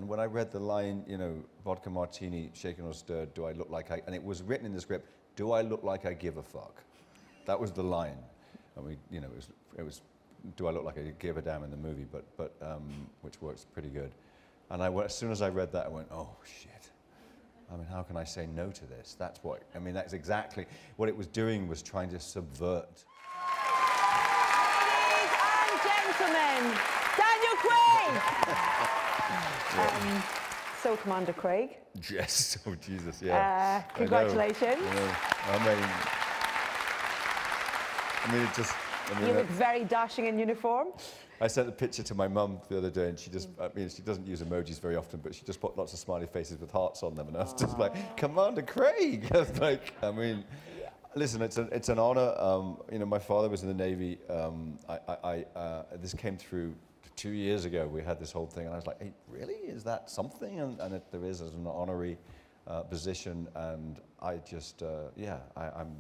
And when I read the line, you know, vodka martini, shaken or stirred, do I look like I, and it was written in the script, do I look like I give a fuck? That was the line. And we, you know, it was do I look like I give a damn in the movie, but which works pretty good. And as soon as I read that, I went, oh shit. I mean, how can I say no to this? That's what, I mean, that's exactly what it was doing, was trying to subvert. Ladies and gentlemen, Daniel Craig! So, Commander Craig. Yes, oh Jesus, yeah. Congratulations. I mean, it just... You look very dashing in uniform. I sent a picture to my mum the other day, and she just, I mean, she doesn't use emojis very often, but she just put lots of smiley faces with hearts on them, and I was just like, Commander Craig! I was like, I mean, listen, it's an honor. You know, my father was in the Navy. This came through 2 years ago. We had this whole thing, and I was like, hey, really? Is that something? And there is as an honorary position, and I just, yeah, I'm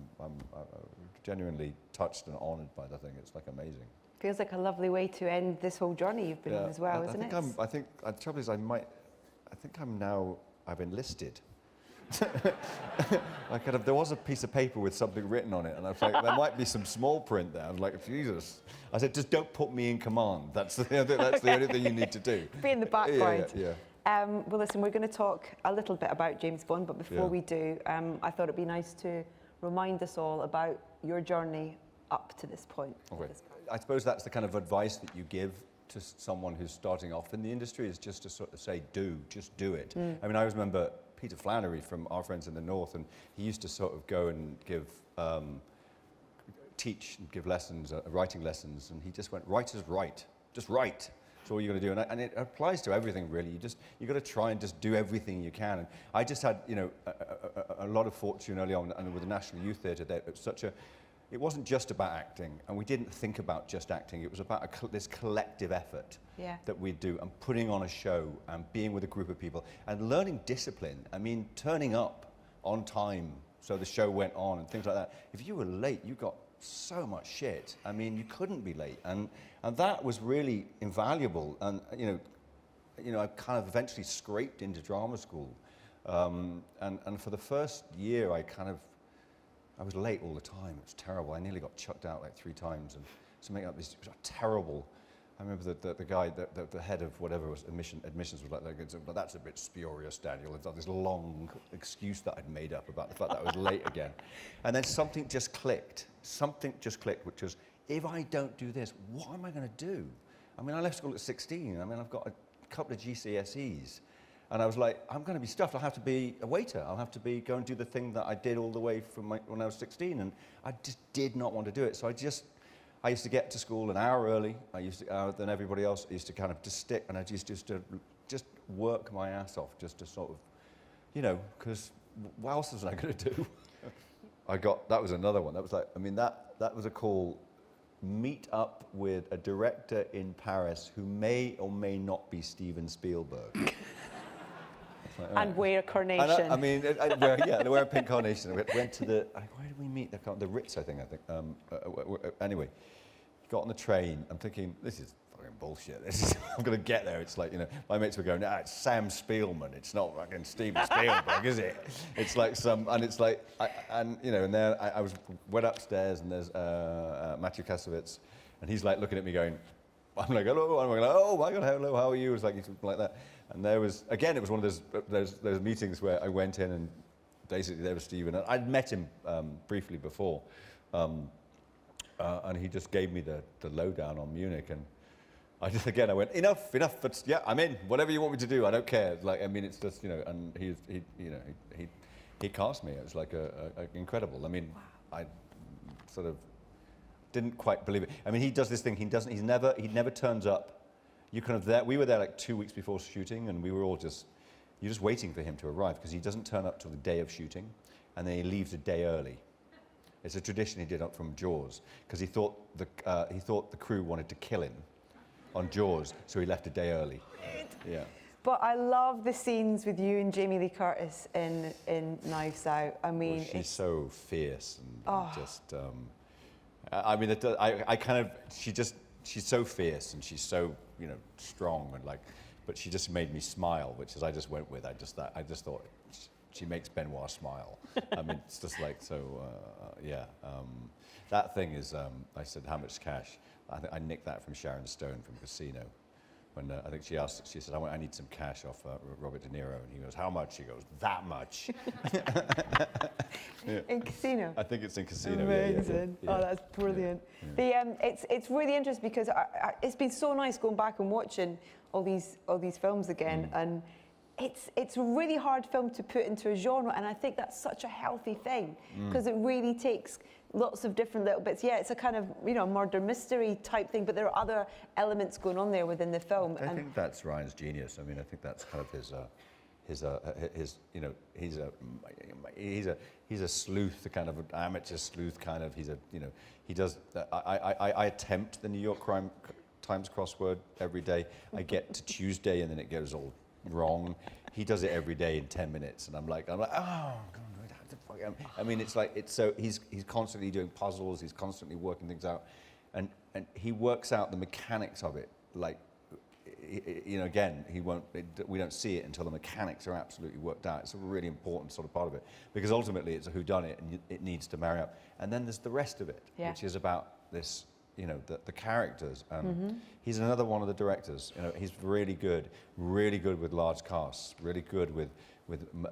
genuinely touched and honored by the thing. It's like amazing. Feels like a lovely way to end this whole journey you've been on as well, isn't it? I think the trouble is I've enlisted. There was a piece of paper with something written on it, and I was like, there might be some small print there. I was like, Jesus. I said, just don't put me in command. That's the only thing you need to do. Be in the background. Yeah. Well, listen, we're going to talk a little bit about James Bond, but before we do, I thought it'd be nice to remind us all about your journey up to this point. Okay. I suppose that's the kind of advice that you give to someone who's starting off in the industry, is just to sort of say, just do it. I mean, I always remember Peter Flannery from Our Friends in the North, and he used to sort of go and teach and give lessons, writing lessons, and he just went, writers write, just write. That's all you're going to do, and it applies to everything really. You got to try and just do everything you can. And I just had, you know, a lot of fortune early on, and with the National Youth Theatre, it wasn't just about acting, and we didn't think about just acting. It was about this collective effort that we'd do, and putting on a show, and being with a group of people, and learning discipline. I mean, turning up on time so the show went on, and things like that. If you were late, you got so much shit. I mean, you couldn't be late, and that was really invaluable. And you know, I kind of eventually scraped into drama school, and for the first year, I was late all the time. It was terrible. I nearly got chucked out like 3 times, and something like this. It was terrible. I remember the guy, the head of whatever was admissions was like, that's a bit spurious, Daniel. It's like this long excuse that I'd made up about the fact that I was late again. And then something just clicked. Something just clicked, which was, if I don't do this, what am I going to do? I mean, I left school at 16. I mean, I've got a couple of GCSEs. And I was like, I'm going to be stuffed. I'll have to be a waiter. I'll have to go and do the thing that I did all the way from when I was 16. And I just did not want to do it. So I used to get to school an hour early. I used to, than everybody else. I used to kind of just stick, and I used to just work my ass off, just to sort of, you know, because what else was I going to do? That was another one. That was like, I mean, that was a call. Meet up with a director in Paris who may or may not be Steven Spielberg. Like, and wear a carnation. wear a pink carnation. We went to where did we meet? The Ritz, I think. Anyway, got on the train. I'm thinking, this is fucking bullshit. I'm going to get there. It's like, you know, my mates were going, it's Sam Spielman. It's not fucking Steven Spielberg, is it? It's like I went upstairs, and there's Matthew Kasovitz, and he's like looking at me going, I'm like, hello. I'm like, oh my God, hello, how are you? It's like that. And it was one of those meetings where I went in, and basically there was Stephen. And I'd met him briefly before, and he just gave me the lowdown on Munich. And I went, enough. But yeah, I'm in. Whatever you want me to do, I don't care. Like, I mean, it's just, you know. And he cast me. It was like incredible. I mean, wow. I sort of didn't quite believe it. I mean, he does this thing. He never turns up. We were there like 2 weeks before shooting, and we were all you're just waiting for him to arrive, because he doesn't turn up till the day of shooting, and then he leaves a day early. It's a tradition he did up from Jaws, because he thought the crew wanted to kill him on Jaws, so he left a day early. Yeah. But I love the scenes with you and Jamie Lee Curtis in Knives Out. I mean, she's so fierce and just. I mean, she's so fierce, and she's so, you know, strong, and like, but she just made me smile, which is I just went with. I just thought she makes Benoit smile. I mean, it's just like so. Yeah, that thing is. I said, how much cash? I nicked that from Sharon Stone from Casino. When I think she asked, she said, I need some cash off Robert De Niro, and he goes, how much? She goes, that much. Yeah. In Casino? I think it's in Casino. Amazing. Yeah. Oh, that's brilliant. Yeah. It's really interesting because it's been so nice going back and watching all these films again, and it's a really hard film to put into a genre, and I think that's such a healthy thing because it really takes lots of different little bits. Yeah, it's a kind of murder mystery type thing, but there are other elements going on there within the film. I think that's Ryan's genius. I mean, I think that's kind of his he's a sleuth, the kind of amateur sleuth kind of. He does. I attempt the New York Times crossword every day. I get to Tuesday and then it goes all wrong. He does it every day in 10 minutes, and I'm like, oh God. I mean, it's so he's constantly doing puzzles. He's constantly working things out, and he works out the mechanics of it. Like, again, we don't see it until the mechanics are absolutely worked out. It's a really important sort of part of it, because ultimately it's a whodunit, and it needs to marry up. And then there's the rest of it, which is about this, the characters. He's another one of the directors. He's really good with large casts, really good with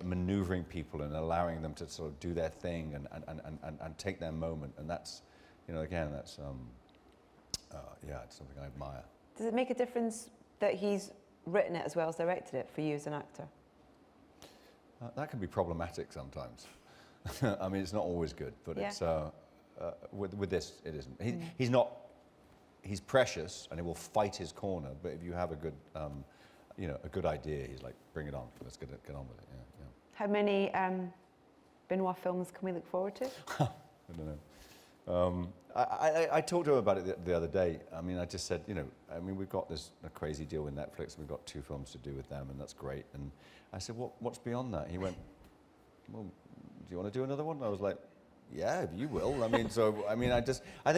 maneuvering people and allowing them to sort of do their thing and take their moment. And that's, again, that's it's something I admire. Does it make a difference that he's written it as well as directed it for you as an actor? That can be problematic sometimes. I mean, it's not always good, but it's with this, it isn't. He's precious, and he will fight his corner. But if you have a good, a good idea, he's like, bring it on. Let's get on with it. Yeah. How many Benoit films can we look forward to? I don't know. I talked to him about it the other day. I mean, I just said, we've got a crazy deal with Netflix, and we've got 2 films to do with them, and that's great. And I said, what's beyond that? He went, well, do you want to do another one? And I was like, yeah, if you will. I think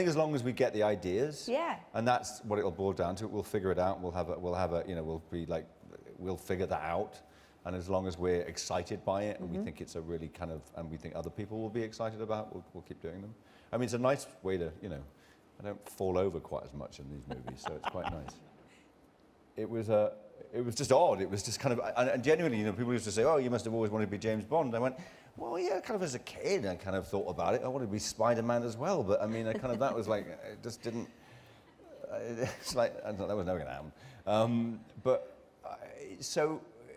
as long as we get the ideas, and that's what it'll boil down to. We'll figure it out. We'll figure that out. And as long as we're excited by it, and we think it's a really kind of, and we think other people will be excited about, we'll keep doing them. I mean, it's a nice way to, I don't fall over quite as much in these movies, so it's quite nice. It was just odd. It was just kind of, and genuinely, people used to say, oh, you must have always wanted to be James Bond. I went, well, yeah, kind of as a kid, I kind of thought about it. I wanted to be Spider-Man as well, but I mean, that was like, it just didn't, it's like, I thought that was never going to happen.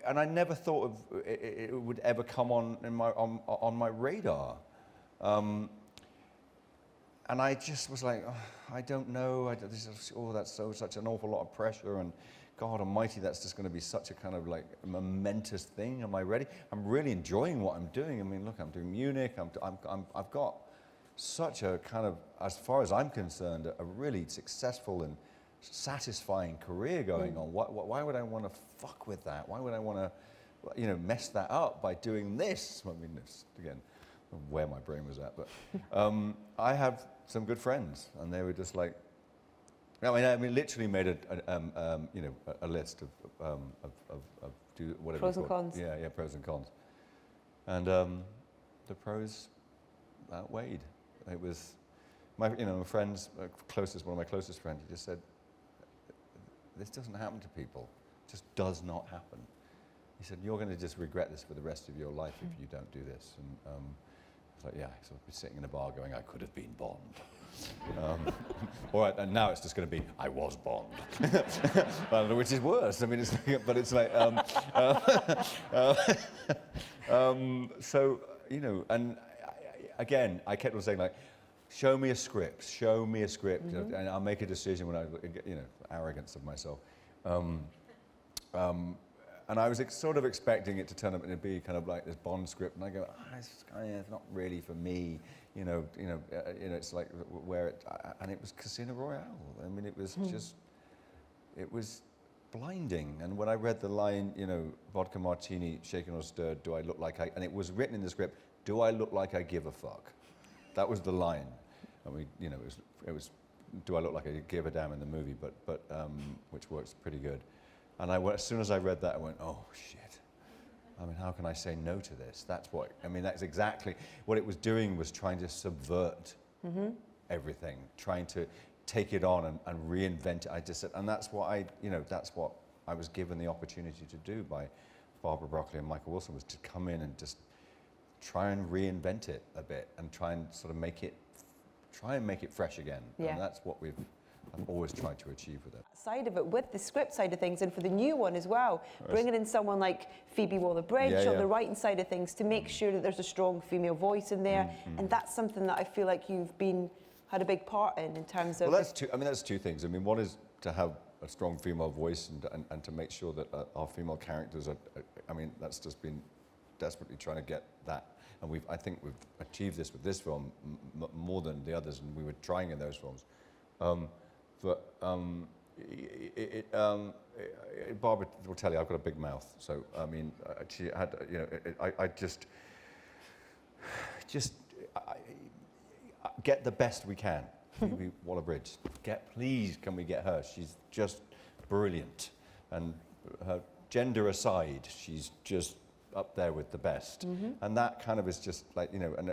And I never thought of it would ever come on my radar. And I just was like, oh, I don't know. That's such an awful lot of pressure, and God Almighty, that's just going to be such a kind of like momentous thing. Am I ready? I'm really enjoying what I'm doing. I mean, look, I'm doing Munich. I've got such a kind of, as far as I'm concerned, a really successful and satisfying career going on. Why would I want to fuck with that? Why would I want to, mess that up by doing this? I mean, this, again, where my brain was at, but I have some good friends, and they were just like, I mean, literally made a list of do whatever. Pros and cons. Yeah, pros and cons, and the pros outweighed. It was my friends, one of my closest friends. He just said, "This doesn't happen to people. It just does not happen." He said, "You're going to just regret this for the rest of your life if you don't do this." And I was like, "Yeah." So I'd be sitting in a bar going, "I could have been Bond." And now it's just going to be, I was Bond, which is worse. I mean, it's like, and again, I kept on saying like, show me a script, and I'll make a decision when arrogance of myself. And I was sort of expecting it to turn up and it'd be kind of like this Bond script, and I go, it's not really for me. It's like and it was Casino Royale. I mean, it was just, it was blinding. And when I read the line, vodka martini, shaken or stirred, do I look like and it was written in the script, do I look like I give a fuck? That was the line. I mean, it was, do I look like I give a damn in the movie? But which works pretty good. And as soon as I read that, I went, oh, shit. I mean, how can I say no to this? That's exactly what it was doing, was trying to subvert everything, trying to take it on and reinvent it. And that's what I was given the opportunity to do by Barbara Broccoli and Michael Wilson, was to come in and just try and reinvent it a bit and try and sort of make it fresh again. Yeah. And that's what I've always tried to achieve with it. Side of it, with the script side of things, and for the new one as well, bringing in someone like Phoebe Waller-Bridge on the writing side of things to make sure that there's a strong female voice in there, and that's something that I feel like you've had a big part in terms of. Well, that's two things. I mean, one is to have a strong female voice and to make sure that our female characters are. I mean, that's just been desperately trying to get that, and I think we've achieved this with this film more than the others, and we were trying in those films. Barbara will tell you I've got a big mouth, so I mean, she had, I just get the best we can. Phoebe Waller-Bridge, please, can we get her? she's just brilliant, and her gender aside, she's just up there with the best. And that kind of is just like, and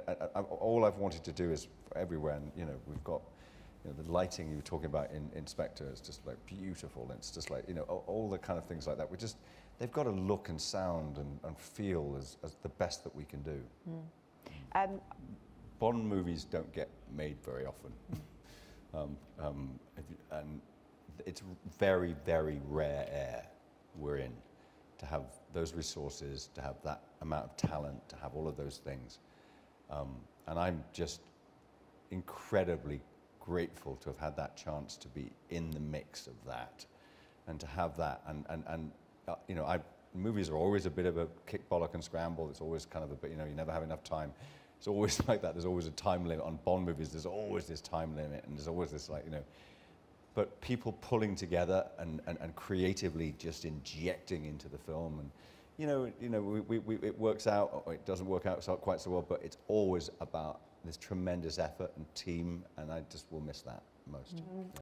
all I've wanted to do is everywhere, and we've got. The lighting you were talking about in Spectre is just like beautiful. And it's just like, all the kind of things like that. They've got to look and sound and feel as the best that we can do. Bond movies don't get made very often. And it's very, very rare air we're in to have those resources, to have that amount of talent, to have all of those things. And I'm just incredibly grateful to have had that chance to be in the mix of that, and to have that, movies are always a bit of a kick, bollock and scramble. It's always kind of a bit, you never have enough time. It's always like that. There's always a time limit on Bond movies. There's always this time limit, and there's always this but people pulling together and creatively just injecting into the film, and it works out or it doesn't work out quite so well, but it's always about this tremendous effort and team, and I just will miss that most.